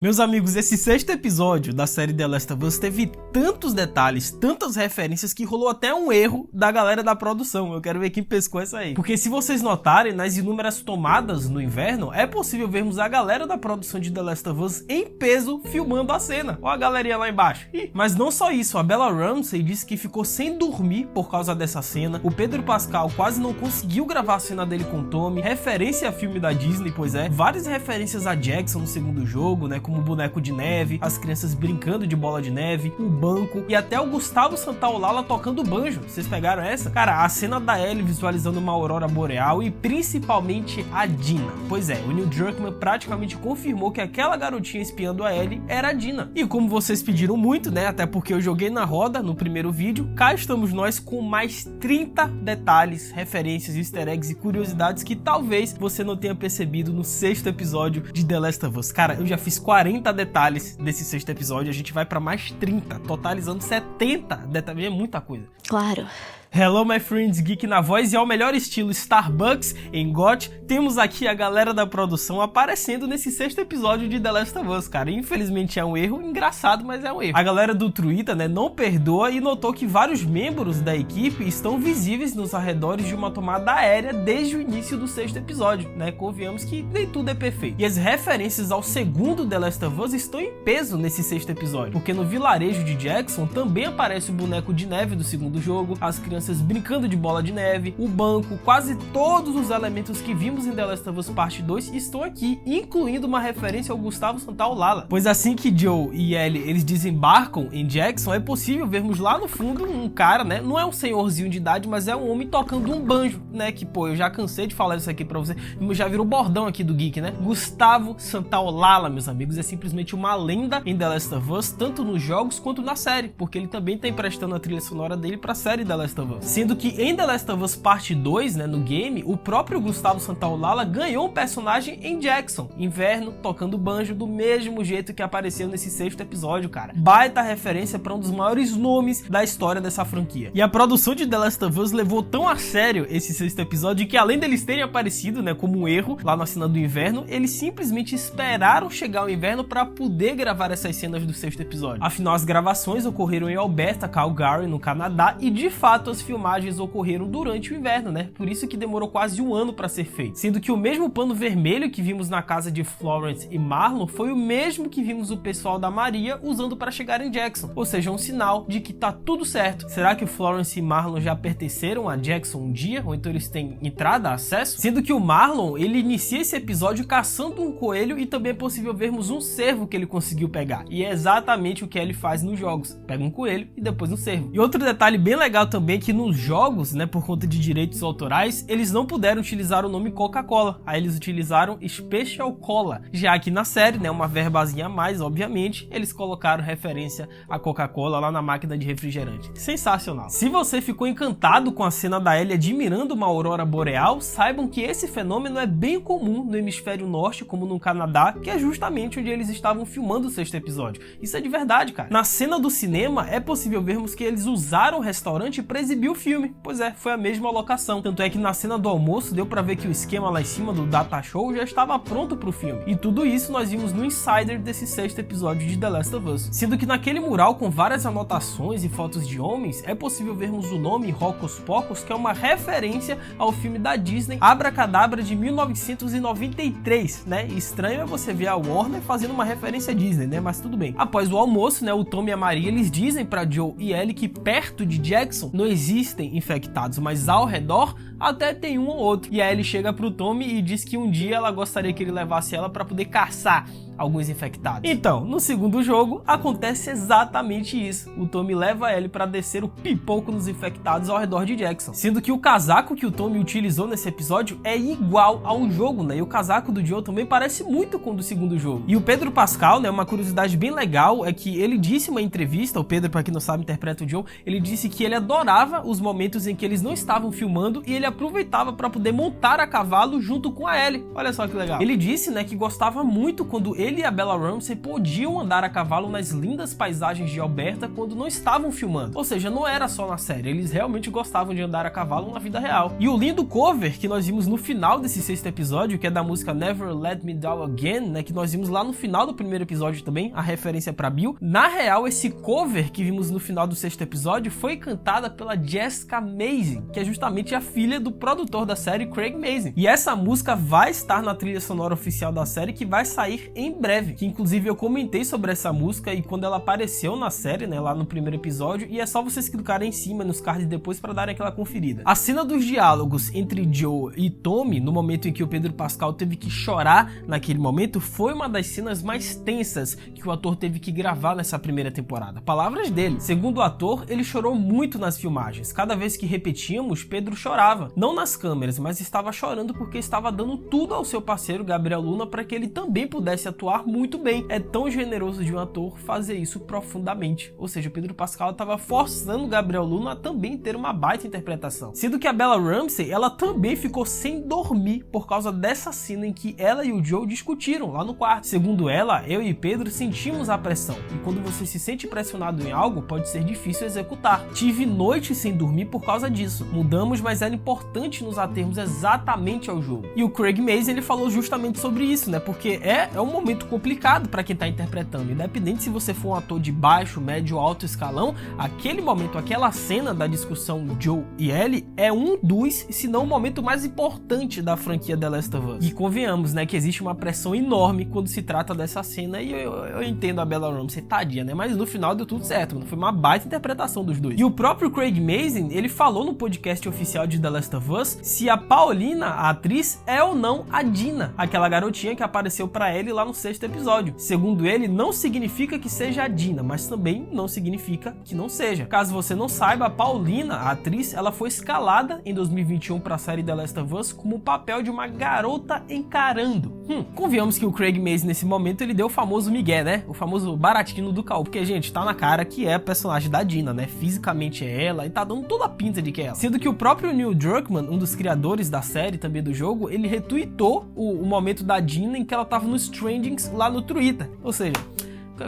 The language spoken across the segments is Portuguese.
Meus amigos, esse sexto episódio da série The Last of Us teve tantos detalhes, tantas referências que rolou até um erro da galera da produção. Eu quero ver quem pescou essa aí. Porque se vocês notarem, nas inúmeras tomadas no inverno, é possível vermos a galera da produção de The Last of Us em peso filmando a cena. Olha a galerinha lá embaixo. Mas não só isso, a Bella Ramsey disse que ficou sem dormir por causa dessa cena. O Pedro Pascal quase não conseguiu gravar a cena dele com o Tommy. Referência a filme da Disney, pois é. Várias referências a Jackson no segundo jogo, né? Como o boneco de neve, as crianças brincando de bola de neve, o banco e até o Gustavo Santaolalla tocando banjo. Vocês pegaram essa? Cara, a cena da Ellie visualizando uma aurora boreal e principalmente a Dina. Pois é, o Neil Druckmann praticamente confirmou que aquela garotinha espiando a Ellie era a Dina. E como vocês pediram muito, né, até porque eu joguei na roda no primeiro vídeo, cá estamos nós com mais 30 detalhes, referências, easter eggs e curiosidades que talvez você não tenha percebido no sexto episódio de The Last of Us. Cara, eu já fiz 40 detalhes desse sexto episódio, a gente vai pra mais 30, totalizando 70 detalhes, é muita coisa. Claro. Hello my friends, Geek na voz, e ao melhor estilo Starbucks em GOT, temos aqui a galera da produção aparecendo nesse sexto episódio de The Last of Us, cara. Infelizmente é um erro, engraçado, mas é um erro. A galera do Twitter, né, não perdoa e notou que vários membros da equipe estão visíveis nos arredores de uma tomada aérea desde o início do sexto episódio, né? Convenhamos que nem tudo é perfeito. E as referências ao segundo The Last of Us estão em peso nesse sexto episódio, porque no vilarejo de Jackson também aparece o boneco de neve do segundo jogo, as crianças brincando de bola de neve, o banco, quase todos os elementos que vimos em The Last of Us Parte 2 estão aqui, incluindo uma referência ao Gustavo Santaolalla. Pois assim que Joe e Ellie eles desembarcam em Jackson, é possível vermos lá no fundo um cara, né, não é um senhorzinho de idade, mas é um homem tocando um banjo, né, que pô, eu já cansei de falar isso aqui pra você, já virou bordão aqui do Geek, né? Gustavo Santaolalla, meus amigos, é simplesmente uma lenda em The Last of Us, tanto nos jogos quanto na série, porque ele também tá emprestando a trilha sonora dele pra série The Last of Us. Sendo que em The Last of Us Parte 2, né, no game, o próprio Gustavo Santaolalla ganhou um personagem em Jackson, inverno, tocando banjo, do mesmo jeito que apareceu nesse sexto episódio, cara. Baita referência para um dos maiores nomes da história dessa franquia. E a produção de The Last of Us levou tão a sério esse sexto episódio que, além deles terem aparecido, né, como um erro lá na cena do inverno, eles simplesmente esperaram chegar o inverno para poder gravar essas cenas do sexto episódio. Afinal, as gravações ocorreram em Alberta, Calgary, no Canadá, e de fato as filmagens ocorreram durante o inverno, né? Por isso que demorou quase um ano para ser feito. Sendo que o mesmo pano vermelho que vimos na casa de Florence e Marlon foi o mesmo que vimos o pessoal da Maria usando para chegar em Jackson. Ou seja, um sinal de que tá tudo certo. Será que o Florence e Marlon já pertenceram a Jackson um dia? Ou então eles têm entrada, acesso? Sendo que o Marlon, ele inicia esse episódio caçando um coelho e também é possível vermos um cervo que ele conseguiu pegar. E é exatamente o que ele faz nos jogos. Pega um coelho e depois um cervo. E outro detalhe bem legal também é que nos jogos, né, por conta de direitos autorais, eles não puderam utilizar o nome Coca-Cola. Aí eles utilizaram Special Cola. Já aqui na série, né, uma verbazinha a mais, obviamente, eles colocaram referência a Coca-Cola lá na máquina de refrigerante. Sensacional. Se você ficou encantado com a cena da Ellie admirando uma aurora boreal, saibam que esse fenômeno é bem comum no hemisfério norte, como no Canadá, que é justamente onde eles estavam filmando o sexto episódio. Isso é de verdade, cara. Na cena do cinema, é possível vermos que eles usaram o restaurante para exibir o filme. Pois é, foi a mesma locação. Tanto é que na cena do almoço deu pra ver que o esquema lá em cima do Data Show já estava pronto pro filme. E tudo isso nós vimos no Insider desse sexto episódio de The Last of Us. Sendo que naquele mural com várias anotações e fotos de homens, é possível vermos o nome Hocus Pocus, que é uma referência ao filme da Disney Abracadabra de 1993, né? E estranho é você ver a Warner fazendo uma referência a Disney, né? Mas tudo bem. Após o almoço, né, o Tom e a Maria, eles dizem pra Joe e Ellie que perto de Jackson não existem infectados, mas ao redor até tem um ou outro. E aí ele chega pro Tommy e diz que um dia ela gostaria que ele levasse ela para poder caçar alguns infectados. Então, no segundo jogo, acontece exatamente isso. O Tommy leva ele para descer o pipoco nos infectados ao redor de Jackson. Sendo que o casaco que o Tommy utilizou nesse episódio é igual ao jogo, né? E o casaco do Joe também parece muito com o do segundo jogo. E o Pedro Pascal, né? Uma curiosidade bem legal é que ele disse em uma entrevista, o Pedro, para quem não sabe, interpreta o Joe, ele disse que ele adorava os momentos em que eles não estavam filmando e ele aproveitava para poder montar a cavalo junto com a Ellie. Olha só que legal. Ele disse, né, que gostava muito quando ele e a Bella Ramsey podiam andar a cavalo nas lindas paisagens de Alberta quando não estavam filmando. Ou seja, não era só na série, eles realmente gostavam de andar a cavalo na vida real. E o lindo cover que nós vimos no final desse 6º episódio, que é da música Never Let Me Down Again, né, que nós vimos lá no final do primeiro episódio também, a referência pra Bill. Na real, esse cover que vimos no final do 6º episódio foi cantada pela Jessica Mazin, que é justamente a filha do produtor da série, Craig Mazin. E essa música vai estar na trilha sonora oficial da série, que vai sair em breve, que inclusive eu comentei sobre essa música e quando ela apareceu na série, né, lá no primeiro episódio, e é só vocês clicarem em cima nos cards depois para darem aquela conferida. A cena dos diálogos entre Joe e Tommy, no momento em que o Pedro Pascal teve que chorar naquele momento, foi uma das cenas mais tensas que o ator teve que gravar nessa primeira temporada. Palavras dele. Segundo o ator, ele chorou muito nas filmagens. Cada vez que repetíamos, Pedro chorava. Não nas câmeras, mas estava chorando porque estava dando tudo ao seu parceiro Gabriel Luna para que ele também pudesse atuar muito bem. É tão generoso de um ator fazer isso profundamente. Ou seja, o Pedro Pascal estava forçando o Gabriel Luna a também ter uma baita interpretação. Sendo que a Bella Ramsey, ela também ficou sem dormir por causa dessa cena em que ela e o Joe discutiram lá no quarto. Segundo ela, eu e Pedro sentimos a pressão. E quando você se sente pressionado em algo, pode ser difícil executar. Tive noites sem dormir por causa disso. Mudamos, mas era importante nos atermos exatamente ao jogo. E o Craig Mazin, ele falou justamente sobre isso, né? Porque é um momento complicado para quem tá interpretando. Independente se você for um ator de baixo, médio ou alto escalão, aquele momento, aquela cena da discussão Joe e Ellie é um dos, se não o momento mais importante da franquia The Last of Us. E convenhamos, né, que existe uma pressão enorme quando se trata dessa cena, e eu entendo a Bella Ramsey, tadinha, né? Mas no final deu tudo certo, mano. Foi uma baita interpretação dos dois. E o próprio Craig Mazin, ele falou no podcast oficial de The Last of Us se a Paulina, a atriz, é ou não a Dina, aquela garotinha que apareceu pra ele lá no 6º episódio. Segundo ele, não significa que seja a Dina, mas também não significa que não seja. Caso você não saiba, a Paulina, a atriz, ela foi escalada em 2021 para a série The Last of Us como o papel de uma garota encarando. Convenhamos que o Craig Mazin nesse momento ele deu o famoso migué, né? O famoso baratinho do caô, porque gente, tá na cara que é a personagem da Dina, né? Fisicamente é ela e tá dando toda a pinta de que é ela. Sendo que o próprio Neil Druckmann, um dos criadores da série e também do jogo, ele retweetou o momento da Dina em que ela tava nos trendings lá no Twitter. Ou seja,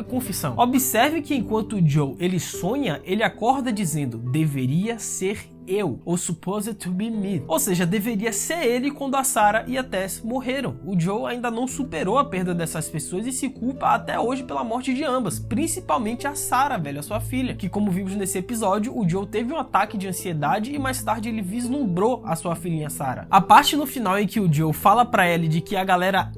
confissão. Observe que enquanto o Joe ele sonha, ele acorda dizendo: deveria ser eu, ou supposed to be me. Ou seja, deveria ser ele quando a Sarah e a Tess morreram. O Joe ainda não superou a perda dessas pessoas e se culpa até hoje pela morte de ambas, principalmente a Sarah, velho, a sua filha, que como vimos nesse episódio, o Joe teve um ataque de ansiedade e mais tarde ele vislumbrou a sua filhinha Sarah. A parte no final em que o Joe fala pra Ellie de que a galera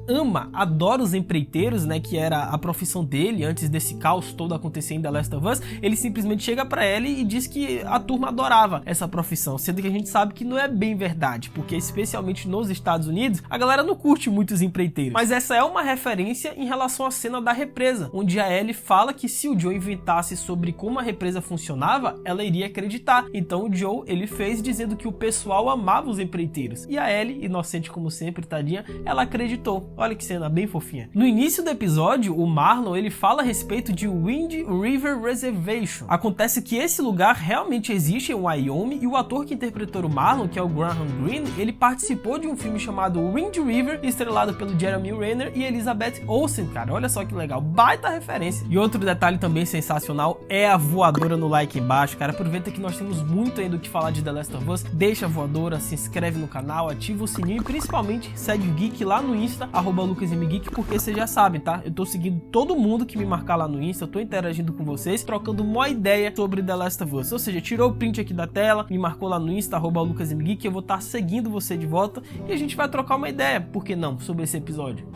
adora os empreiteiros, né, que era a profissão dele antes desse caos todo acontecer em The Last of Us, ele simplesmente chega pra Ellie e diz que a turma adorava essa profissão, sendo que a gente sabe que não é bem verdade, porque especialmente nos Estados Unidos, a galera não curte muito os empreiteiros. Mas essa é uma referência em relação à cena da represa, onde a Ellie fala que se o Joe inventasse sobre como a represa funcionava, ela iria acreditar. Então o Joe, ele fez dizendo que o pessoal amava os empreiteiros. E a Ellie, inocente como sempre, tadinha, ela acreditou. Olha que cena bem fofinha. No início do episódio, o Marlon, ele fala a respeito de Wind River Reservation. Acontece que esse lugar realmente existe em Wyoming e o ator que interpretou o Marlon, que é o Graham Greene, ele participou de um filme chamado Wind River, estrelado pelo Jeremy Renner e Elizabeth Olsen, cara. Olha só que legal, baita referência. E outro detalhe também sensacional é a voadora no like embaixo, cara. Aproveita que nós temos muito ainda o que falar de The Last of Us, deixa a voadora, se inscreve no canal, ativa o sininho e principalmente segue o Geek lá no Insta, @LucasMGeek, porque vocês já sabem, tá? Eu tô seguindo todo mundo que me marcar lá no Insta, eu tô interagindo com vocês, trocando uma ideia sobre The Last of Us. Ou seja, tirou o print aqui da tela, me marcou lá no Insta, @LucasMGeek, eu vou estar seguindo você de volta e a gente vai trocar uma ideia, por que não, sobre esse episódio.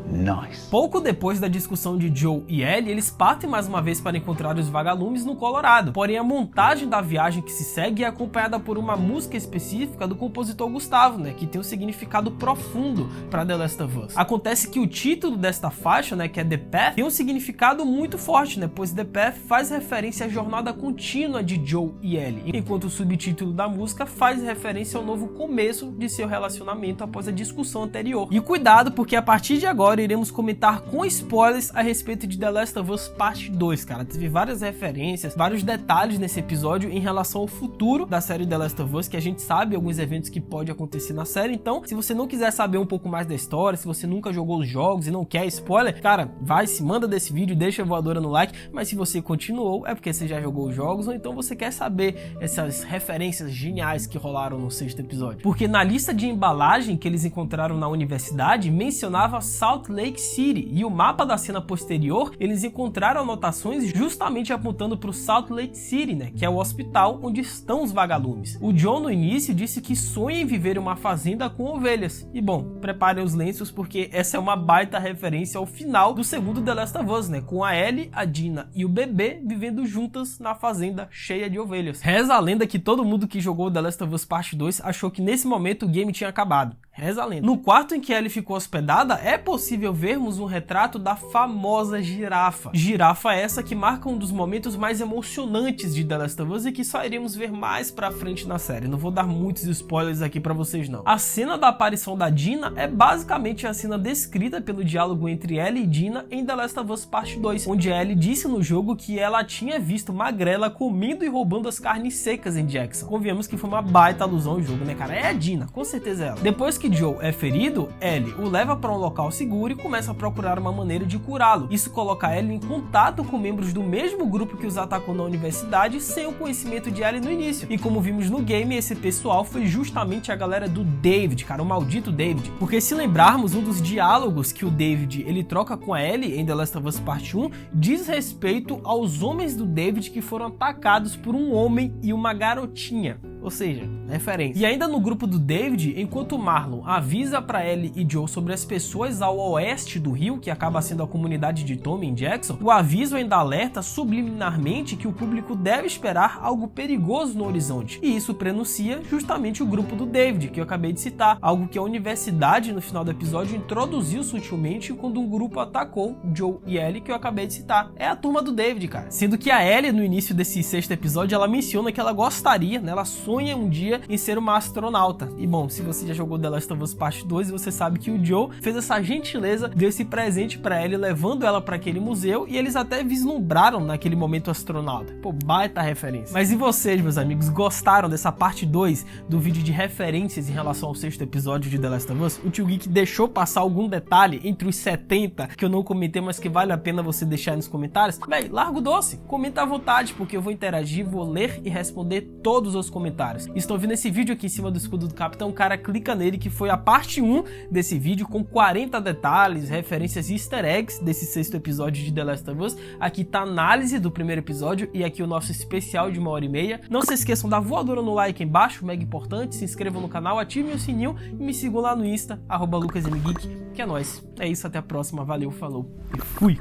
Nice. Pouco depois da discussão de Joe e Ellie, eles partem mais uma vez para encontrar os vagalumes no Colorado. Porém, a montagem da viagem que se segue é acompanhada por uma música específica do compositor Gustavo, né, que tem um significado profundo para The Last of Us. Acontece que o título desta faixa, né, que é The Path, tem um significado muito forte, né, pois The Path faz referência à jornada contínua de Joe e Ellie, enquanto o subtítulo da música faz referência ao novo começo de seu relacionamento após a discussão anterior. E cuidado, porque a partir de agora agora iremos comentar com spoilers a respeito de The Last of Us Parte 2, cara. Teve várias referências, vários detalhes nesse episódio em relação ao futuro da série The Last of Us, que a gente sabe alguns eventos que pode acontecer na série. Então, se você não quiser saber um pouco mais da história, se você nunca jogou os jogos e não quer spoiler, cara, vai, se manda desse vídeo, deixa a voadora no like. Mas se você continuou, é porque você já jogou os jogos ou então você quer saber essas referências geniais que rolaram no 6º episódio. Porque na lista de embalagem que eles encontraram na universidade, mencionava Salt Lake City, e o mapa da cena posterior, eles encontraram anotações justamente apontando para o Salt Lake City, né, que é o hospital onde estão os vagalumes. O John no início disse que sonha em viver em uma fazenda com ovelhas. E bom, preparem os lenços porque essa é uma baita referência ao final do segundo The Last of Us, né, com a Ellie, a Dina e o bebê vivendo juntas na fazenda cheia de ovelhas. Reza a lenda que todo mundo que jogou The Last of Us Parte 2 achou que nesse momento o game tinha acabado. Reza a lenda. No quarto em que Ellie ficou hospedada, é possível vermos um retrato da famosa girafa. Girafa essa que marca um dos momentos mais emocionantes de The Last of Us e que só iremos ver mais pra frente na série. Não vou dar muitos spoilers aqui pra vocês não. A cena da aparição da Dina é basicamente a cena descrita pelo diálogo entre Ellie e Dina em The Last of Us Parte 2, onde Ellie disse no jogo que ela tinha visto Magrela comendo e roubando as carnes secas em Jackson. Convenhamos que foi uma baita alusão ao jogo, né, cara? É a Dina, com certeza é ela. Depois que Joe é ferido, Ellie o leva para um local seguro e começa a procurar uma maneira de curá-lo. Isso coloca Ellie em contato com membros do mesmo grupo que os atacou na universidade sem o conhecimento de Ellie no início. E como vimos no game, esse pessoal foi justamente a galera do David, cara, o maldito David. Porque se lembrarmos, um dos diálogos que o David ele troca com a Ellie em The Last of Us Parte 1 diz respeito aos homens do David que foram atacados por um homem e uma garotinha. Ou seja, referência. E ainda no grupo do David, enquanto Marlon avisa para Ellie e Joe sobre as pessoas ao oeste do rio, que acaba sendo a comunidade de Tommy em Jackson, o aviso ainda alerta subliminarmente que o público deve esperar algo perigoso no horizonte. E isso prenuncia justamente o grupo do David, que eu acabei de citar, algo que a universidade no final do episódio introduziu sutilmente quando um grupo atacou Joe e Ellie, que eu acabei de citar. É a turma do David, cara. Sendo que a Ellie, no início desse 6º episódio, ela menciona que ela gostaria, né, ela sonha um dia em ser uma astronauta. E bom, se você já jogou The Last of Us Parte 2, você sabe que o Joe fez essa gentileza, deu esse presente pra Ellie, levando ela para aquele museu, e eles até vislumbraram naquele momento astronauta. Pô, baita referência. Mas e vocês, meus amigos, gostaram dessa parte 2 do vídeo de referências em relação ao 6º episódio de The Last of Us? O Tio Geek deixou passar algum detalhe entre os 70 que eu não comentei, mas que vale a pena você deixar aí nos comentários? Véi, larga o doce, comenta à vontade, porque eu vou interagir, vou ler e responder todos os comentários. Estão vendo esse vídeo aqui em cima do escudo do Capitão? Cara, clica nele que foi a parte 1 desse vídeo com 40 detalhes, referências e easter eggs desse 6º episódio de The Last of Us. Aqui tá a análise do primeiro episódio e aqui o nosso especial de 1h30. Não se esqueçam da voadora no like aí embaixo, mega importante. Se inscrevam no canal, ativem o sininho e me sigam lá no Insta, @LucasMGeek, que é nóis. É isso, até a próxima. Valeu, falou e fui!